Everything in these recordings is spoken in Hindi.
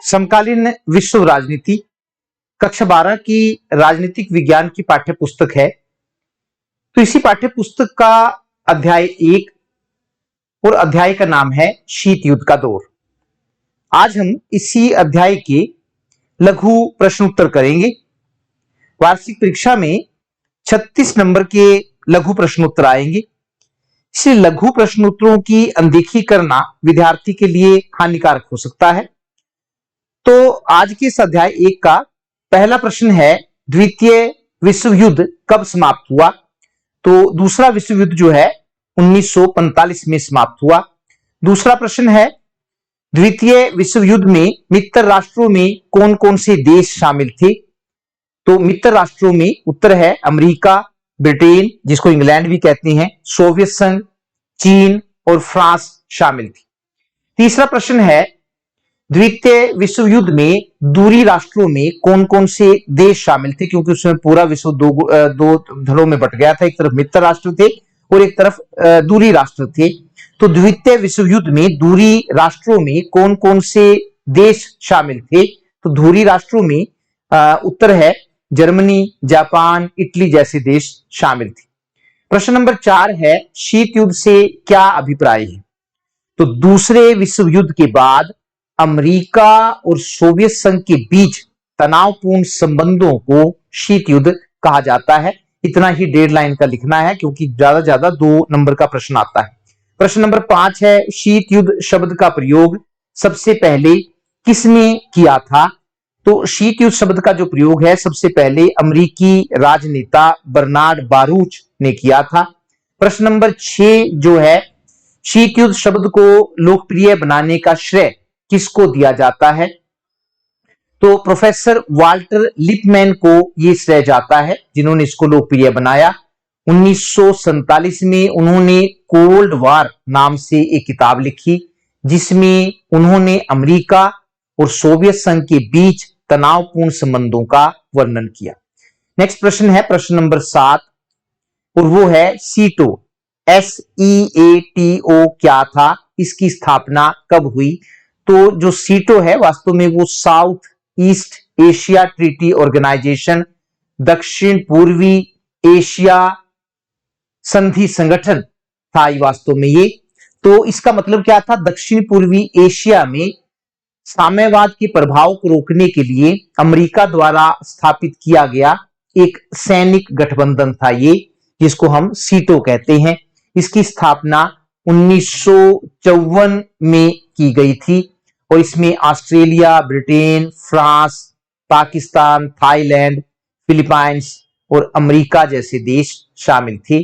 समकालीन विश्व राजनीति कक्षा 12 की राजनीतिक विज्ञान की पाठ्य पुस्तक है। तो इसी पाठ्य पुस्तक का अध्याय 1 और अध्याय का नाम है शीत युद्ध का दौर। आज हम इसी अध्याय के लघु प्रश्न उत्तर करेंगे। वार्षिक परीक्षा में 36 नंबर के लघु प्रश्न उत्तर आएंगे। इसलिए लघु प्रश्न उत्तरों की अनदेखी करना विद्यार्थी के लिए हानिकारक हो सकता है। तो आज के इस अध्याय 1 का पहला प्रश्न है, द्वितीय विश्व युद्ध कब समाप्त हुआ? तो दूसरा विश्व युद्ध जो है 1945 में समाप्त हुआ। दूसरा प्रश्न है, द्वितीय विश्व युद्ध में मित्र राष्ट्रों में कौन कौन से देश शामिल थे? तो मित्र राष्ट्रों में उत्तर है अमेरिका, ब्रिटेन जिसको इंग्लैंड भी कहते हैं, सोवियत संघ, चीन और फ्रांस शामिल थी। तीसरा प्रश्न है, द्वितीय विश्व युद्ध में दूरी राष्ट्रों में कौन कौन से देश शामिल थे? क्योंकि उसमें पूरा विश्व दो धड़ों में बट गया था, एक तरफ मित्र राष्ट्र थे और एक तरफ दूरी राष्ट्र थे। तो द्वितीय विश्व युद्ध में दूरी राष्ट्रों में कौन कौन से देश शामिल थे? तो दूरी राष्ट्रों में उत्तर है जर्मनी, जापान, इटली जैसे देश शामिल थे। प्रश्न नंबर 4 है, शीत युद्ध से क्या अभिप्राय है? तो दूसरे विश्व युद्ध के बाद अमेरिका और सोवियत संघ के बीच तनावपूर्ण संबंधों को शीत युद्ध कहा जाता है। इतना ही डेडलाइन का लिखना है क्योंकि ज्यादा 2 नंबर का प्रश्न आता है। प्रश्न नंबर 5 है, शीत युद्ध शब्द का प्रयोग सबसे पहले किसने किया था? तो शीत युद्ध शब्द का जो प्रयोग है सबसे पहले अमेरिकी राजनेता बर्नार्ड बारूच ने किया था। प्रश्न नंबर 6 जो है, शीत युद्ध शब्द को लोकप्रिय बनाने का श्रेय किसको दिया जाता है? तो प्रोफेसर वाल्टर लिपमैन को यह श्रेय जाता है जिन्होंने इसको लोकप्रिय बनाया। 1947 में उन्होंने कोल्ड वॉर नाम से एक किताब लिखी जिसमें उन्होंने अमेरिका और सोवियत संघ के बीच तनावपूर्ण संबंधों का वर्णन किया। नेक्स्ट प्रश्न है प्रश्न नंबर 7 और वो है सीटो, SEATO क्या था? इसकी स्थापना कब हुई? तो जो सीटो है वास्तव में वो South East Asia Treaty Organization, दक्षिण पूर्वी एशिया संधि संगठन था वास्तव में ये। तो इसका मतलब क्या था? दक्षिण पूर्वी एशिया में साम्यवाद के प्रभाव को रोकने के लिए अमेरिका द्वारा स्थापित किया गया एक सैनिक गठबंधन था ये, जिसको हम सीटो कहते हैं। इसकी स्थापना 1954 में की गई थी और इसमें Australia, Britain, France, Pakistan, Thailand, Philippines और अमेरिका जैसे देश शामिल थे।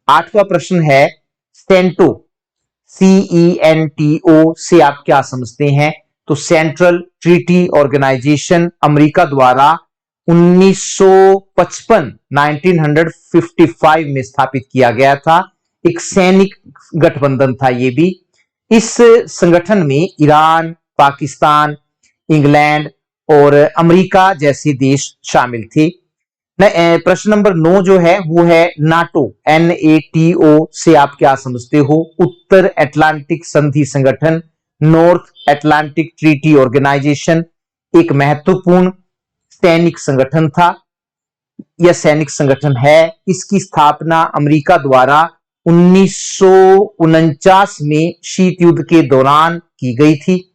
8वां प्रश्न है, सेंटो, CENTO से आप क्या समझते हैं? तो सेंट्रल ट्रीटी ऑर्गेनाइजेशन अमेरिका द्वारा 1955 में स्थापित किया गया था। एक सैनिक गठबंधन था ये भी। इस संगठन में ईरान, पाकिस्तान, इंग्लैंड और अमेरिका जैसे देश शामिल थे। प्रश्न नंबर 9 जो है वो है नाटो, NATO से आप क्या समझते हो? उत्तर अटलांटिक संधि संगठन, नॉर्थ अटलांटिक ट्रीटी ऑर्गेनाइजेशन एक महत्वपूर्ण सैनिक संगठन था। यह सैनिक संगठन है। इसकी स्थापना अमेरिका द्वारा 1949 में शीत युद्ध के दौरान की गई थी।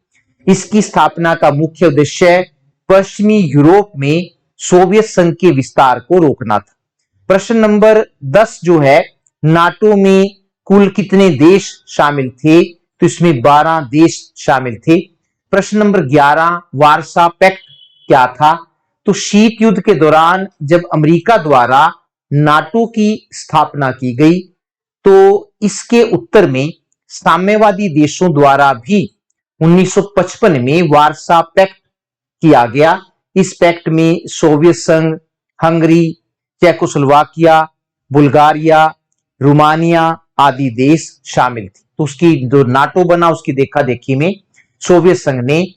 इसकी स्थापना का मुख्य उद्देश्य पश्चिमी यूरोप में सोवियत संघ के विस्तार को रोकना था। प्रश्न नंबर 10 जो है, नाटो में कुल कितने देश शामिल थे? तो इसमें 12 देश शामिल थे। प्रश्न नंबर 11, वार्सा पैक्ट क्या था? तो शीत युद्ध के दौरान जब अमेरिका द्वारा नाटो की स्थापना की गई तो इसके उत्तर में साम्यवादी देशों द्वारा भी 1955 में वार्सा पैक्ट किया गया। इस पैक्ट में सोवियत संघ, हंगरी, चेकोस्लोवाकिया, बुल्गारिया, रोमानिया आदि देश शामिल थे। तो उसकी जो नाटो बना उसकी देखा देखी में सोवियत संघ ने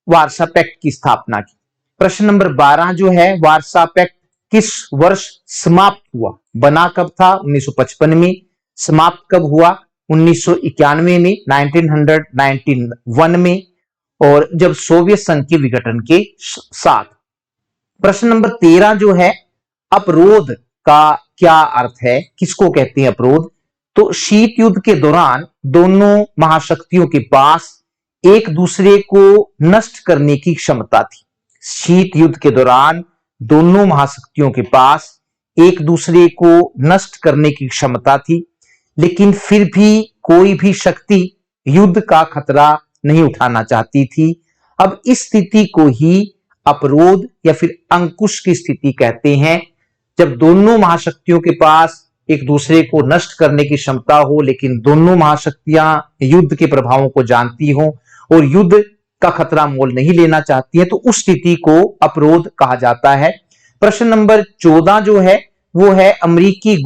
वार्सा पैक्ट की स्थापना की। प्रश्न नंबर 12 जो है, वार्सा पैक्ट किस वर्ष समाप्त हुआ? बना कब था? 1955 में। समाप्त कब हुआ? 1991 में, 1991 में। और जब सोवियत संघ के विघटन के साथ। प्रश्न नंबर 13 जो है, अपरोध का क्या अर्थ है, किसको कहते हैं अपरोध? तो शीत युद्ध के दौरान दोनों महाशक्तियों के पास एक दूसरे को नष्ट करने की क्षमता थी। शीत युद्ध के दौरान दोनों महाशक्तियों के पास एक दूसरे को नष्ट करने की क्षमता थी, लेकिन फिर भी कोई भी शक्ति युद्ध का खतरा नहीं उठाना चाहती थी। अब इस स्थिति को ही अपरोध या फिर अंकुश की स्थिति कहते हैं, जब दोनों महाशक्तियों के पास एक दूसरे को नष्ट करने की क्षमता हो, लेकिन दोनों महाशक्तियां युद्ध के प्रभावों को जानती हो और युद्ध का खतरा मोल नहीं लेना चाहती है, तो उस स्थिति को अपरोध कहा जाता है। प्रश्न नंबर 14 जो है वो है, अमेरिकी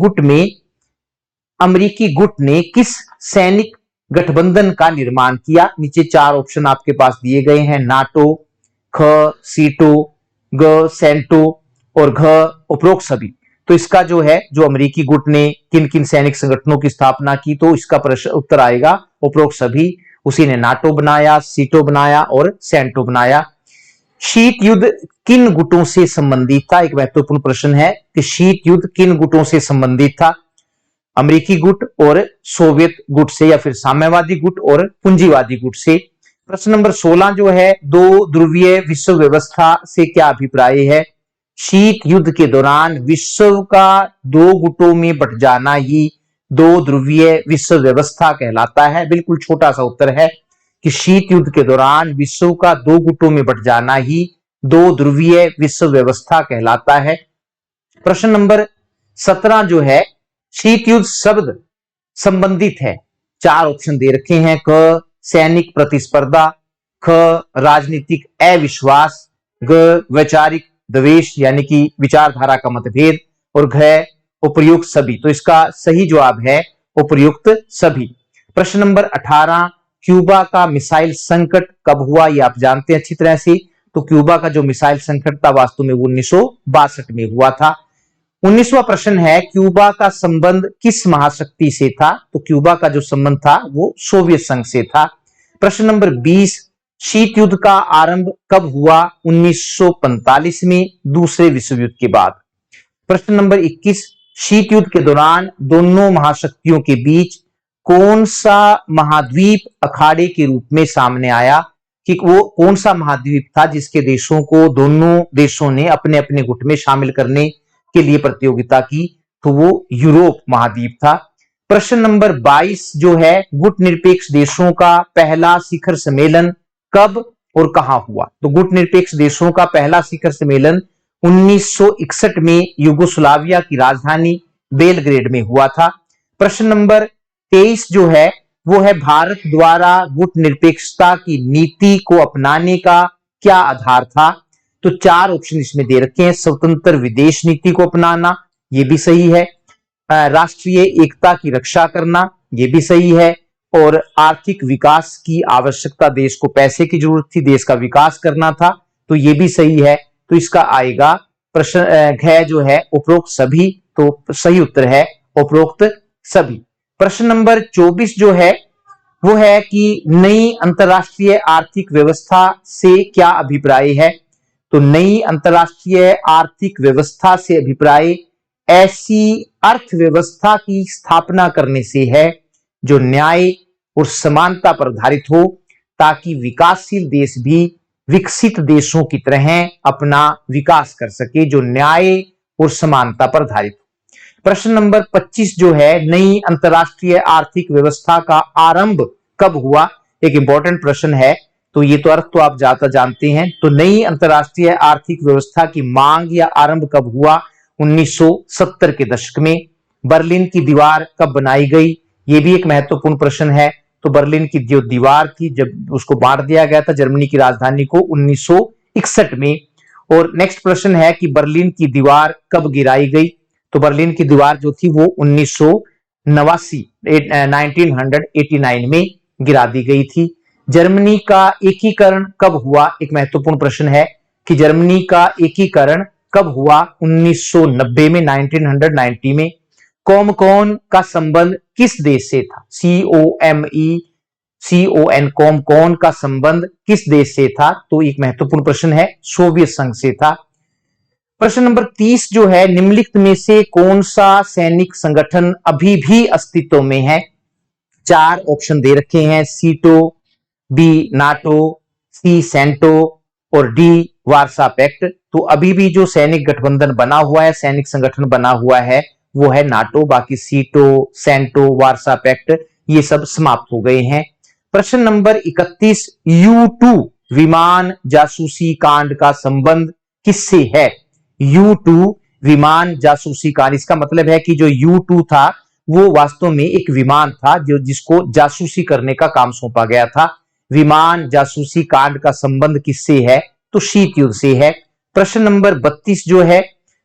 गुट ने किस सैनिक गठबंधन का निर्माण किया? नीचे 4 ऑप्शन आपके पास दिए गए हैं, नाटो, ख सीटो, ग सेंटो और घ उपरोक्त सभी। तो इसका जो है, जो अमेरिकी गुट ने किन किन सैनिक संगठनों की स्थापना की, तो इसका प्रश्न उत्तर आएगा उपरोक्त सभी। उसी ने नाटो बनाया, सीटो बनाया और सेंटो बनाया। शीत युद्ध किन गुटों से संबंधित था? एक महत्वपूर्ण प्रश्न है कि शीत युद्ध किन गुटों से संबंधित था? अमेरिकी गुट और सोवियत गुट से, या फिर साम्यवादी गुट और पूंजीवादी गुट से। प्रश्न नंबर 16 जो है, दो ध्रुवीय विश्व व्यवस्था से क्या अभिप्राय है? शीत युद्ध के दौरान विश्व का दो गुटों में बट जाना ही दो ध्रुवीय विश्व व्यवस्था कहलाता है। बिल्कुल छोटा सा उत्तर है कि शीत युद्ध के दौरान विश्व का दो गुटों में बट जाना ही दो ध्रुवीय विश्व व्यवस्था कहलाता है। प्रश्न नंबर 17 जो है, शीत युद्ध शब्द संबंधित है, 4 ऑप्शन दे रखे हैं, क सैनिक प्रतिस्पर्धा, ख राजनीतिक अविश्वास, ग वैचारिक द्वेष यानी कि विचारधारा का मतभेद और घ उपर्युक्त सभी। तो इसका सही जवाब है उपर्युक्त सभी। प्रश्न नंबर 18, क्यूबा का मिसाइल संकट कब हुआ? ये आप जानते हैं अच्छी तरह से। तो क्यूबा का जो मिसाइल संकट था वास्तव में वो 1962 में हुआ था। 19वां प्रश्न है, क्यूबा का संबंध किस महाशक्ति से था? तो क्यूबा का जो संबंध था वो सोवियत संघ से था। प्रश्न नंबर 20, शीत युद्ध का आरंभ कब हुआ? 1945 में, दूसरे विश्व युद्ध के बाद। प्रश्न नंबर 21, शीत युद्ध के दौरान दोनों महाशक्तियों के बीच कौन सा महाद्वीप अखाड़े के रूप में सामने आया? कि वो कौन सा महाद्वीप था जिसके देशों को दोनों देशों ने अपने अपने गुट में शामिल करने के लिए प्रतियोगिता की? तो वो यूरोप महाद्वीप था। प्रश्न नंबर 22 जो है, गुट निरपेक्ष देशों का पहला शिखर सम्मेलन कब और कहां हुआ? तो गुट निरपेक्ष देशों का पहला शिखर सम्मेलन 1961 में यूगोस्लाविया की राजधानी बेलग्रेड में हुआ था। प्रश्न नंबर 23 जो है वो है, भारत द्वारा गुट निरपेक्षता की नीति को अपनाने का क्या आधार था? तो 4 ऑप्शन इसमें दे रखे हैं, स्वतंत्र विदेश नीति को अपनाना, ये भी सही है, राष्ट्रीय एकता की रक्षा करना, ये भी सही है, और आर्थिक विकास की आवश्यकता, देश को पैसे की जरूरत थी, देश का विकास करना था, तो ये भी सही है। तो इसका आएगा प्रश्न घ जो है उपरोक्त सभी। तो सही उत्तर है उपरोक्त सभी। प्रश्न नंबर 24 जो है वो है कि नई अंतरराष्ट्रीय आर्थिक व्यवस्था से क्या अभिप्राय है? तो नई अंतरराष्ट्रीय आर्थिक व्यवस्था से अभिप्राय ऐसी अर्थव्यवस्था की स्थापना करने से है जो न्याय और समानता पर आधारित हो, ताकि विकासशील देश भी विकसित देशों की तरह अपना विकास कर सके, जो न्याय और समानता पर आधारित हो। प्रश्न नंबर 25 जो है, नई अंतरराष्ट्रीय आर्थिक व्यवस्था का आरंभ कब हुआ? एक इंपॉर्टेंट प्रश्न है, तो ये तो अर्थ तो आप ज्यादा जानते हैं। तो नई अंतरराष्ट्रीय आर्थिक व्यवस्था की मांग या आरंभ कब हुआ? 1970 के दशक में। बर्लिन की दीवार कब बनाई गई? ये भी एक महत्वपूर्ण प्रश्न है। तो बर्लिन की जो दीवार थी, जब उसको बांट दिया गया था जर्मनी की राजधानी को 1961 में। और नेक्स्ट प्रश्न है कि बर्लिन की दीवार कब गिराई गई? तो बर्लिन की दीवार जो थी वो 1989 में गिरा दी गई थी। जर्मनी का एकीकरण कब हुआ? एक महत्वपूर्ण प्रश्न है कि जर्मनी का एकीकरण कब हुआ? 1990 में, 1990 में। कॉमकॉन का संबंध किस देश से था? COME CON कॉम का संबंध किस देश से था? तो एक महत्वपूर्ण प्रश्न है, सोवियत संघ से था। प्रश्न नंबर 30 जो है, निम्नलिखित में से कौन सा सैनिक संगठन अभी भी अस्तित्व में है? 4 ऑप्शन दे रखे हैं, सीटो, बी नाटो, सी सेंटो और डी वार्सा पैक्ट। तो अभी भी जो सैनिक गठबंधन बना हुआ है, सैनिक संगठन बना हुआ है, वो है नाटो। बाकी सीटो, सेंटो, वार्सा पैक्ट ये सब समाप्त हो गए हैं। प्रश्न नंबर 31, U2 विमान जासूसी कांड का संबंध किससे है? U2 विमान जासूसी कांड, इसका मतलब है कि जो U2 था वो वास्तव में एक विमान था जो जिसको जासूसी करने का काम सौंपा गया था। विमान जासूसी कांड का संबंध किससे है? तो शीत युद्ध से है। प्रश्न नंबर 32 जो है,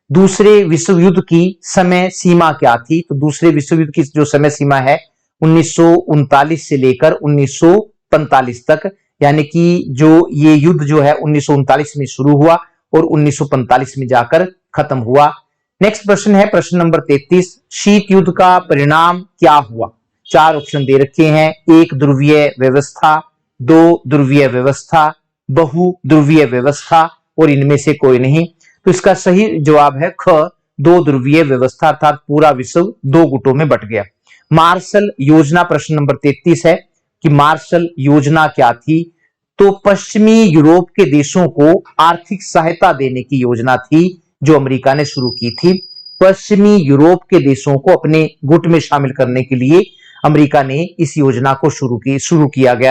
दूसरे विश्व युद्ध की समय सीमा क्या थी? तो दूसरे विश्व युद्ध की जो समय सीमा है 1939 से लेकर 1945 तक, यानी कि जो ये युद्ध जो है 1939 में शुरू हुआ और 1945 में जाकर खत्म हुआ। नेक्स्ट प्रश्न है प्रश्न नंबर 33, शीत युद्ध का परिणाम क्या हुआ? 4 ऑप्शन दे रखे हैं, एक ध्रुवीय व्यवस्था, 2 ध्रुवीय व्यवस्था, बहु ध्रुवीय व्यवस्था और इनमें से कोई नहीं। तो इसका सही जवाब है ख, 2 ध्रुवीय व्यवस्था, अर्थात पूरा विश्व 2 गुटों में बट गया। मार्शल योजना, प्रश्न नंबर 33 है कि मार्शल योजना क्या थी? तो पश्चिमी यूरोप के देशों को आर्थिक सहायता देने की योजना थी जो अमेरिका ने शुरू की थी। पश्चिमी यूरोप के देशों को अपने गुट में शामिल करने के लिए अमेरिका ने इस योजना को शुरू किया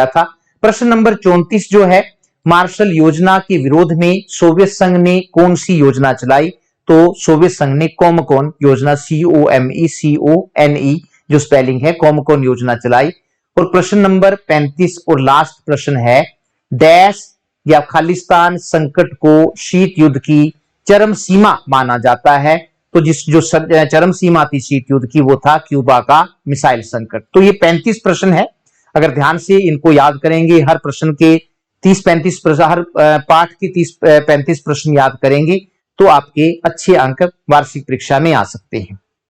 था। प्रश्न नंबर 34 जो है, मार्शल योजना के विरोध में सोवियत संघ ने कौन सी योजना चलाई? तो सोवियत संघ ने कॉमकॉन योजना, COME जो स्पेलिंग है, कॉमकॉन योजना चलाई। और प्रश्न नंबर 35 और लास्ट प्रश्न है, डैश या खालिस्तान संकट को शीत युद्ध की चरम सीमा माना जाता है? तो जो चरम सीमा थी शीत युद्ध की वो था क्यूबा का मिसाइल संकट। तो ये 35 प्रश्न है, अगर ध्यान से इनको याद करेंगे, हर प्रश्न के 30-35 प्रश्न, हर पाठ के 30-35 प्रश्न याद करेंगे तो आपके अच्छे अंक वार्षिक परीक्षा में आ सकते हैं।